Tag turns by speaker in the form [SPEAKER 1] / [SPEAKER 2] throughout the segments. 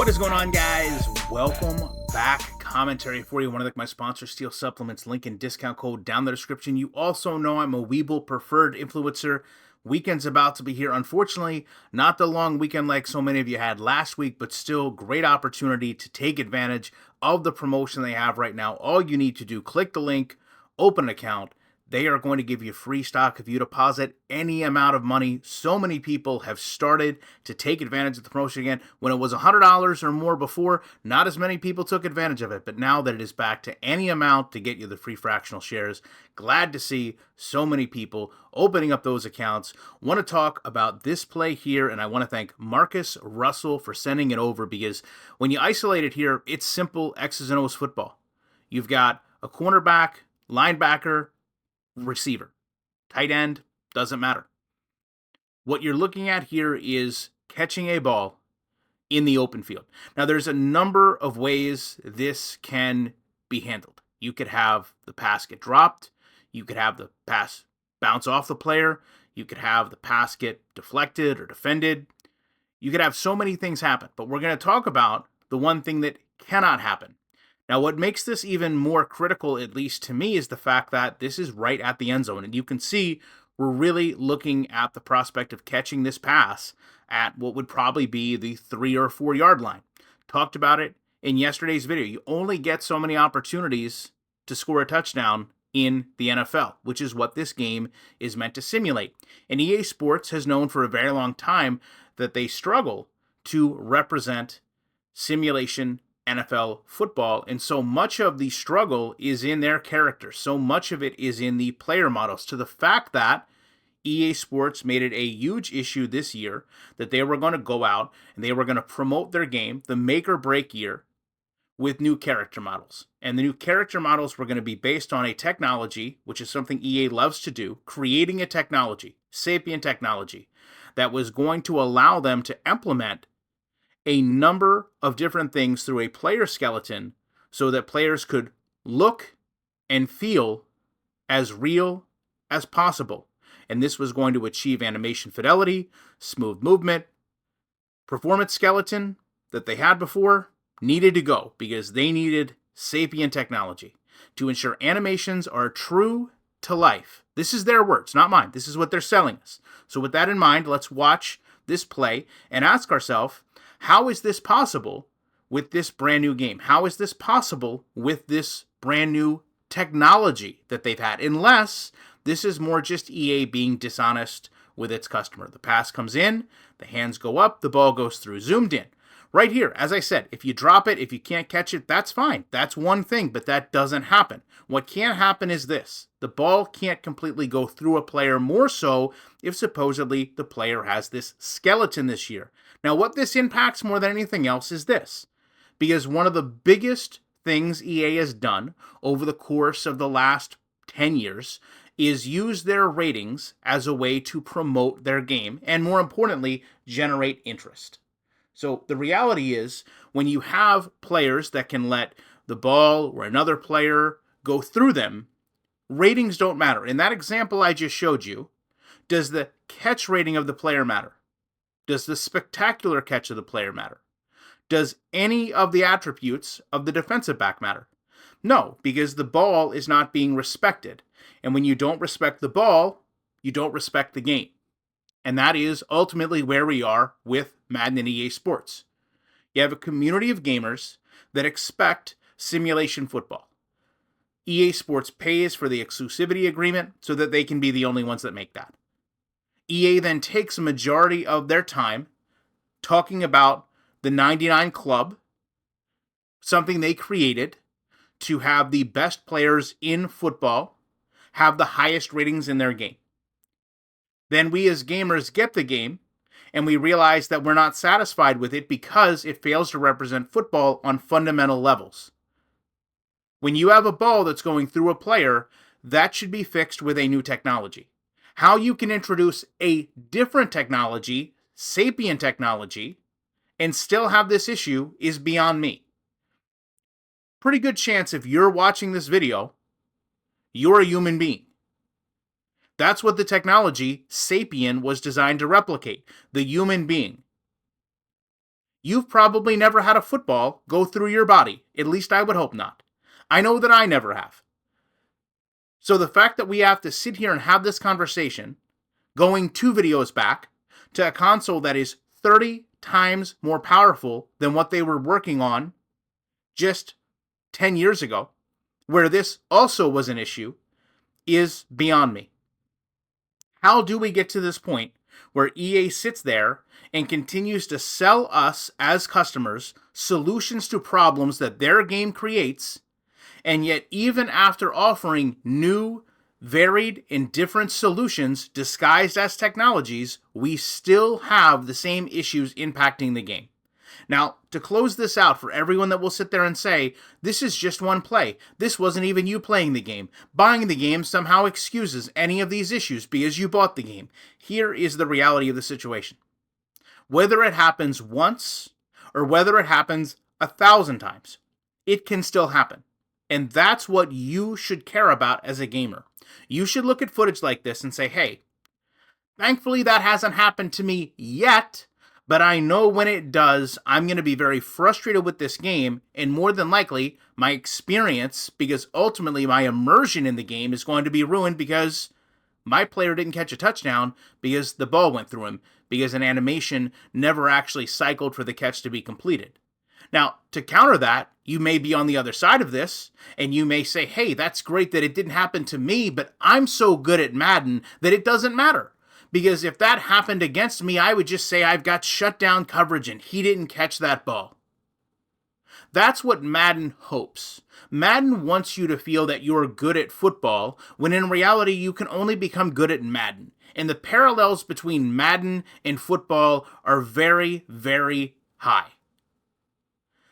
[SPEAKER 1] What is going on, guys? Welcome back. Commentary for you. Want to thank my sponsor, Steel Supplements. Link and discount code down in the description. You also know I'm a Weeble preferred influencer. Weekend's about to be here. Unfortunately, not the long weekend like so many of you had last week, but still great opportunity to take advantage of the promotion they have right now. All you need to do, click the link, open an account. They are going to give you free stock if you deposit any amount of money. So many people have started to take advantage of the promotion again. When it was $100 or more before, not as many people took advantage of it. But now that it is back to any amount to get you the free fractional shares, glad to see so many people opening up those accounts. Want to talk about this play here, and I want to thank Marcus Russell for sending it over, because when you isolate it here, it's simple X's and O's football. You've got a cornerback, linebacker, receiver, tight end, doesn't matter. What you're looking at here is catching a ball in the open field. Now, there's a number of ways this can be handled. You could have the pass get dropped. You could have the pass bounce off the player. You could have the pass get deflected or defended. You could have so many things happen, but we're going to talk about the one thing that cannot happen. Now, what makes this even more critical, at least to me, is the fact that this is right at the end zone. And you can see we're really looking at the prospect of catching this pass at what would probably be the 3 or 4 yard line. Talked about it in yesterday's video. You only get so many opportunities to score a touchdown in the NFL, which is what this game is meant to simulate. And EA Sports has known for a very long time that they struggle to represent simulation NFL football, and so much of the struggle is in their character. So much of it is in the player models, to the fact that EA Sports made it a huge issue this year that they were going to go out and they were going to promote their game, the make or break year, with new character models. And the new character models were going to be based on a technology, which is something EA loves to do, creating a technology, sapient technology, that was going to allow them to implement a number of different things through a player skeleton so that players could look and feel as real as possible. And this was going to achieve animation fidelity, smooth movement. Performance skeleton that they had before needed to go because they needed sapient technology to ensure animations are true to life. This is their words, not mine. This is what they're selling us. So with that in mind, let's watch this play and ask ourselves, how is this possible with this brand new game? How is this possible with this brand new technology that they've had? Unless this is more just EA being dishonest with its customer. The pass comes in, the hands go up, the ball goes through. Zoomed in. Right here, as I said, if you drop it, if you can't catch it, that's fine. That's one thing, but that doesn't happen. What can't happen is this. The ball can't completely go through a player, more so if supposedly the player has this skeleton this year. Now, what this impacts more than anything else is this. Because one of the biggest things EA has done over the course of the last 10 years is use their ratings as a way to promote their game and, more importantly, generate interest. So the reality is, when you have players that can let the ball or another player go through them, ratings don't matter. In that example I just showed you, does the catch rating of the player matter? Does the spectacular catch of the player matter? Does any of the attributes of the defensive back matter? No, because the ball is not being respected. And when you don't respect the ball, you don't respect the game. And that is ultimately where we are with Madden and EA Sports. You have a community of gamers that expect simulation football. EA Sports pays for the exclusivity agreement so that they can be the only ones that make that. EA then takes a majority of their time talking about the 99 Club, something they created to have the best players in football have the highest ratings in their game. Then we as gamers get the game, and we realize that we're not satisfied with it because it fails to represent football on fundamental levels. When you have a ball that's going through a player, that should be fixed with a new technology. How you can introduce a different technology, sapient technology, and still have this issue is beyond me. Pretty good chance if you're watching this video, you're a human being. That's what the technology, Sapien, was designed to replicate, the human being. You've probably never had a football go through your body. At least I would hope not. I know that I never have. So the fact that we have to sit here and have this conversation, going 2 videos back, to a console that is 30 times more powerful than what they were working on just 10 years ago, where this also was an issue, is beyond me. How do we get to this point where EA sits there and continues to sell us as customers solutions to problems that their game creates, and yet even after offering new, varied, and different solutions disguised as technologies, we still have the same issues impacting the game? Now, to close this out for everyone that will sit there and say, this is just one play, this wasn't even you playing the game, buying the game somehow excuses any of these issues because you bought the game. Here is the reality of the situation. Whether it happens once or whether it happens 1,000 times, it can still happen. And that's what you should care about as a gamer. You should look at footage like this and say, hey, thankfully that hasn't happened to me yet, but I know when it does, I'm going to be very frustrated with this game, and more than likely, my experience, because ultimately my immersion in the game is going to be ruined because my player didn't catch a touchdown because the ball went through him, because an animation never actually cycled for the catch to be completed. Now, to counter that, you may be on the other side of this, and you may say, hey, that's great that it didn't happen to me, but I'm so good at Madden that it doesn't matter. Because if that happened against me, I would just say I've got shutdown coverage and he didn't catch that ball. That's what Madden hopes. Madden wants you to feel that you're good at football, when in reality you can only become good at Madden. And the parallels between Madden and football are very, very high.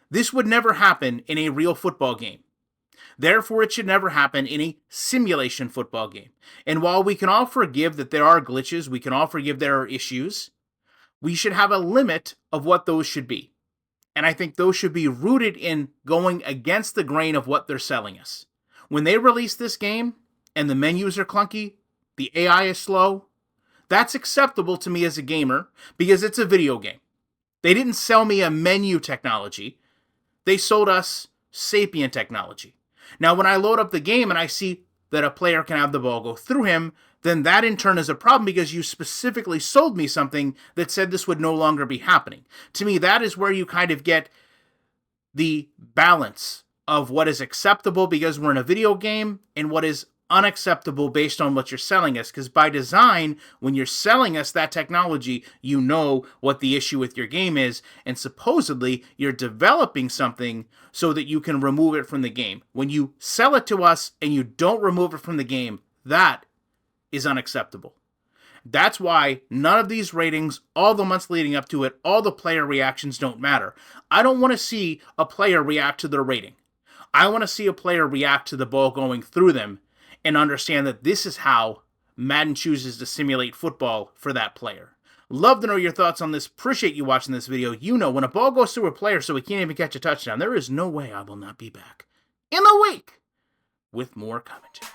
[SPEAKER 1] This would never happen in a real football game. Therefore, it should never happen in a simulation football game. And while we can all forgive that there are glitches, we can all forgive there are issues, we should have a limit of what those should be. And I think those should be rooted in going against the grain of what they're selling us. When they release this game and the menus are clunky, the AI is slow, that's acceptable to me as a gamer because it's a video game. They didn't sell me a menu technology. They sold us sapient technology. Now, when I load up the game and I see that a player can have the ball go through him, then that in turn is a problem because you specifically sold me something that said this would no longer be happening. To me, that is where you kind of get the balance of what is acceptable because we're in a video game and what is unacceptable based on what you're selling us. Because by design, when you're selling us that technology, you know what the issue with your game is, and supposedly you're developing something so that you can remove it from the game. When you sell it to us and you don't remove it from the game, that is unacceptable. That's why none of these ratings, all the months leading up to it, all the player reactions don't matter. I don't want to see a player react to their rating. I want to see a player react to the ball going through them and understand that this is how Madden chooses to simulate football for that player. Love to know your thoughts on this. Appreciate you watching this video. You know, when a ball goes through a player so he can't even catch a touchdown, there is no way I will not be back in a week with more commentary.